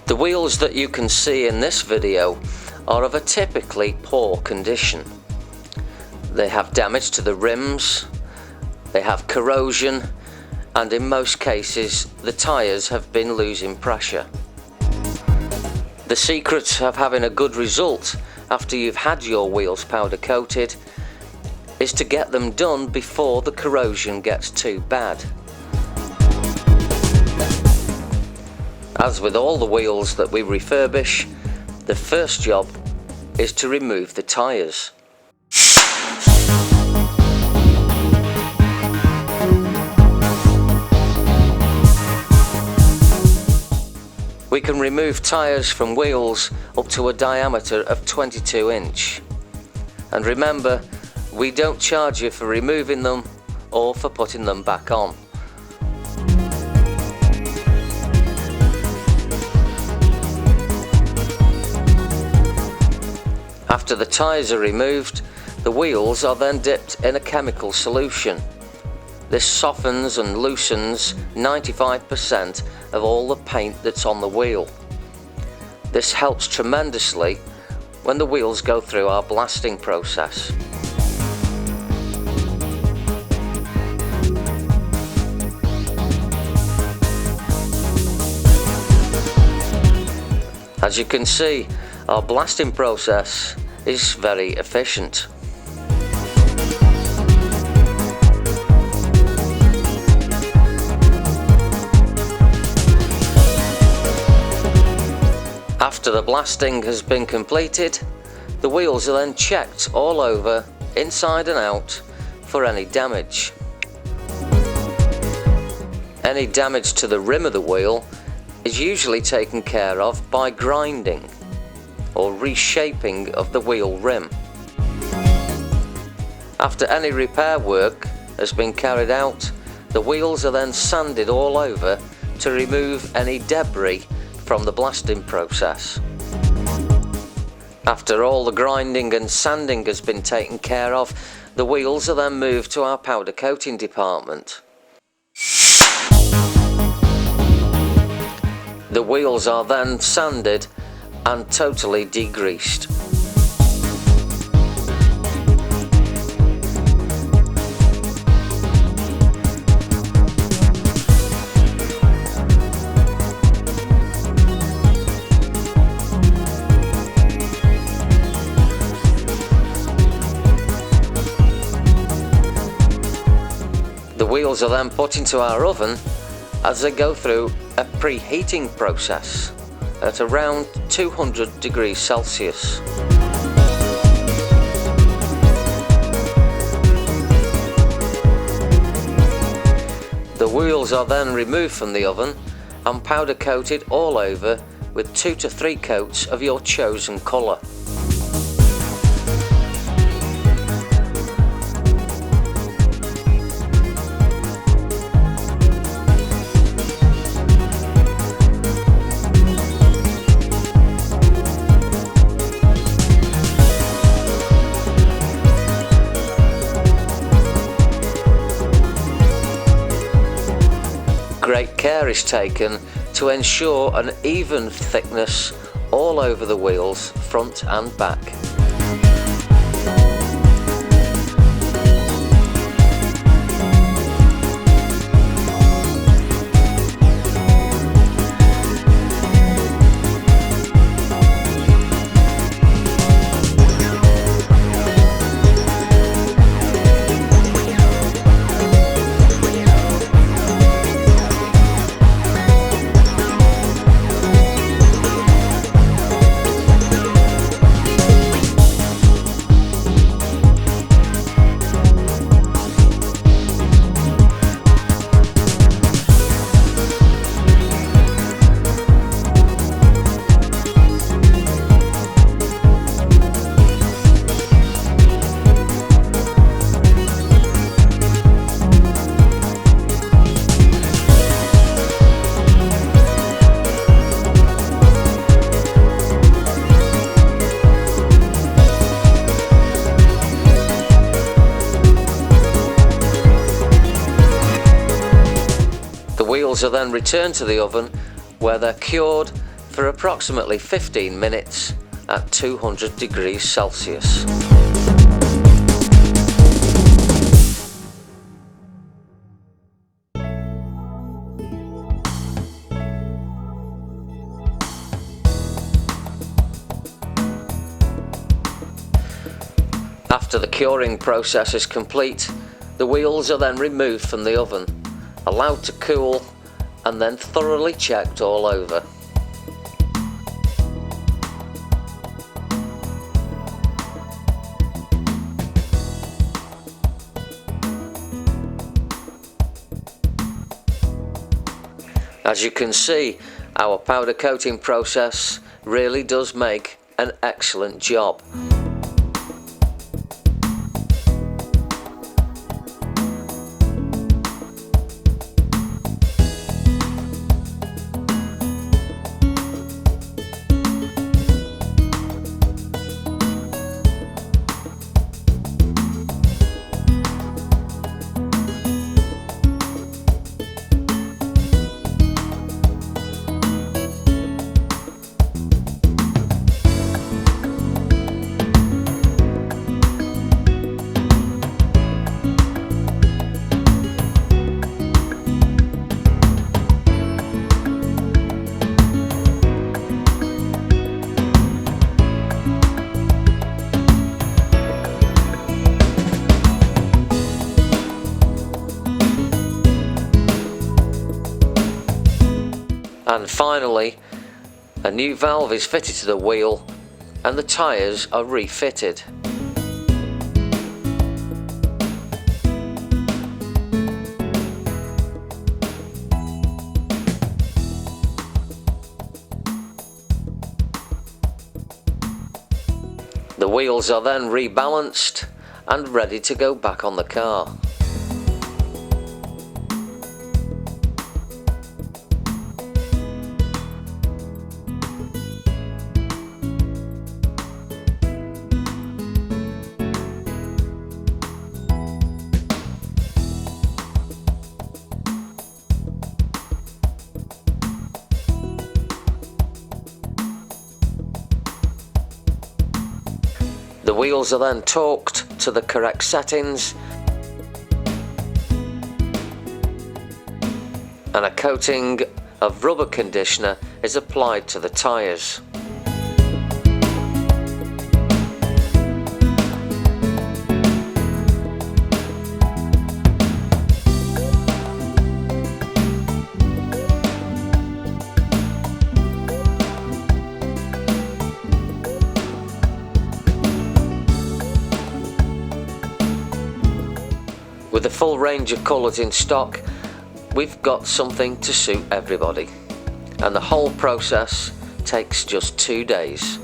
The wheels that you can see in this video are of a typically poor condition. They have damage to the rims, they have corrosion, and in most cases the tyres have been losing pressure. The secret of having a good result after you've had your wheels powder coated is to get them done before the corrosion gets too bad. As with all the wheels that we refurbish, the first job is to remove the tyres. We can remove tyres from wheels up to a diameter of 22 inch. And remember, we don't charge you for removing them or for putting them back on. After the tyres are removed, the wheels are then dipped in a chemical solution. This softens and loosens 95% of all the paint that's on the wheel. This helps tremendously when the wheels go through our blasting process. As you can see, our blasting process is very efficient. After the blasting has been completed, the wheels are then checked all over, inside and out, for any damage. Any damage to the rim of the wheel is usually taken care of by grinding or reshaping of the wheel rim. After any repair work has been carried out, the wheels are then sanded all over to remove any debris from the blasting process. After all the grinding and sanding has been taken care of, the wheels are then moved to our powder coating department. The wheels are then sanded and totally degreased. The wheels are then put into our oven as they go through a preheating process at around 200 degrees Celsius. The wheels are then removed from the oven and powder coated all over with 2 to 3 coats of your chosen colour. Great care is taken to ensure an even thickness all over the wheels, front and back. wheels are then returned to the oven where they're cured for approximately 15 minutes at 200 degrees Celsius. After the curing process is complete, the wheels are then removed from the oven, allowed to cool, and then thoroughly checked all over. As you can see, our powder coating process really does make an excellent job. And finally, a new valve is fitted to the wheel and the tyres are refitted. The wheels are then rebalanced and ready to go back on the car. The wheels are then torqued to the correct settings and a coating of rubber conditioner is applied to the tyres. With a full range of colours in stock, we've got something to suit everybody, and the whole process takes just 2 days.